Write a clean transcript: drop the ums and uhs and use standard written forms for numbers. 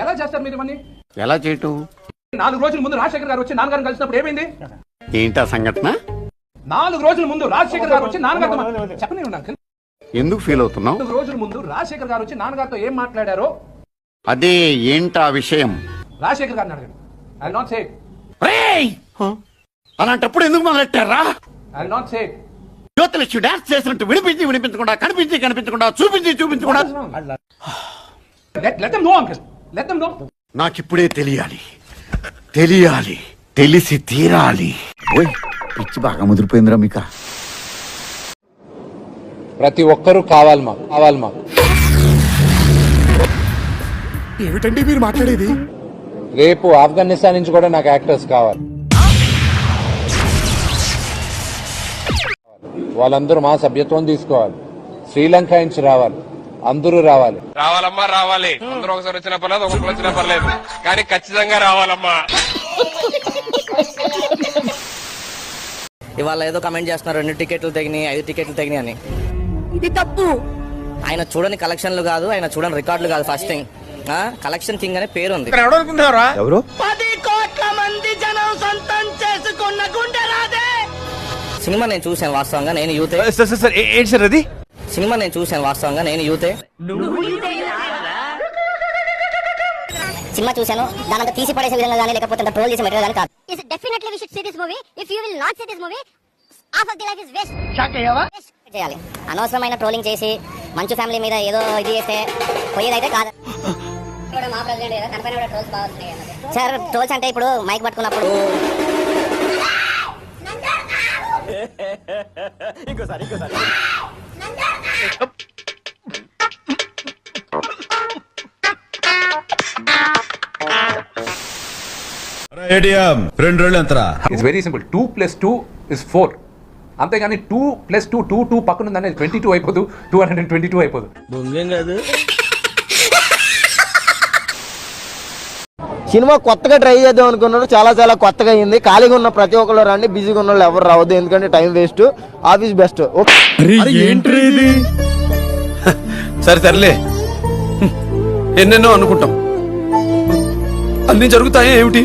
ఎలా చేస్తారు మీరు ఇవన్నీ? ఎలా చేయటం? 4 రోజుల ముందు రాజశేఖర్ గారు వచ్చి నాన్నగారిని కలిసినప్పుడు ఏమైంది? ఏంటా సంఘటన? 4 రోజుల ముందు రాజశేఖర్ గారు వచ్చి నాన్నగారితో చెప్పని ఉన్నాను. ఎందుకు ఫీల్ అవుతున్నావు? 4 రోజుల ముందు రాజశేఖర్ గారు వచ్చి నాన్నగారితో ఏం మాట్లాడారో అదే ఏంటా విషయం? రాజశేఖర్ గారిని అడగండి. I will not say. అలాంటప్పుడు ఎందుకు మొదలెట్టారా? I will not say. Jyothilakshmi dance చేసినట్టు వినిపించకుండా కనిపించకుండా చూపించకుండా Let them know, uncle. Let them know. నాకిప్పుడే తెలియాలి తెలిసి తీరాలి. ఓయ్ పిచ్చి బాగా ముదిరిపోయిందిరా మీకా. ప్రతి ఒక్కరూ కావాలి మాకు. ఏమిటండి మీరు మాట్లాడేది? రేపు ఆఫ్ఘనిస్తాన్ నుంచి కూడా నాకు యాక్టర్స్ కావాలి. వాళ్ళందరూ మా సభ్యత్వం తీసుకోవాలి. శ్రీలంక నుంచి రావాలి, అందరూ రావాలి. రావాలి అందరూ ఒకసారి వచ్చినా పర్లేదు, ఒక్కొక్కరు వచ్చినా పర్లేదు, కానీ ఖచ్చితంగా రావాలమ్మా. ఇవాళ ఏదో కమెంట్ చేస్తున్నారు 2 టికెట్లు తెగినాయి 5 టికెట్లు తెగినాయి అని. ఇది తప్పు. ఆయన చూడని కలెక్షన్లు కాదు, ఆయన చూడని రికార్డులు కాదు. ఫస్ట్ థింగ్ కలెక్షన్ కింగ్ అనే పేరు ఉంది. ఎవరు? 10 కోట్ల మంది జనం సొంతం చేసుకున్న గుండెరాదే. సినిమా నేను చూశాను వాస్తవంగా, నేను యూతే. ఏంటి సార్ అది? సినిమా నేను చూశాను వాస్తవంగా, నేను యూతే. సినిమా చూశాను, దానంతా తీసి పడేసే విధంగా కానీ లేకపోతే ట్రోల్ చేసే మెటీరియల్ కానీ కాదు. Yes, definitely we should see this movie. If you will not see this movie, half of the life is waste. చేయాలి. అనవసరమైన ట్రోలింగ్ చేసి మంచు ఫ్యామిలీ మీద ఏదో ఇది చేస్తే పోయేదైతే కాదు. మా ప్రెసిడెంట్ ఏదో కనపడిన ట్రోల్స్ బాగా వస్తున్నాయి సార్. ట్రోల్స్ అంటే ఇప్పుడు మైక్ పట్టుకున్నప్పుడు ఇంకోసారి ఇట్స్ వెరీ సింపుల్. 2 + 2 is 4. అంతేగాని 2 + 2 2 పక్కన ఉందని 22 అయిపోదు, 222 అయిపోదు. సినిమా కొత్తగా ట్రై చేద్దాం అనుకున్నారు, చాలా కొత్తగా అయింది. ఖాళీగా ఉన్న ప్రతి ఒక్కరు రండి, బిజీగా ఉన్న వాళ్ళు ఎవరు రావద్దు, ఎందుకంటే టైం వేస్ట్, ఆఫీస్ బెస్ట్. సర్లే, ఎన్నెన్నో అనుకుంటాం, అన్ని జరుగుతాయా ఏమిటి?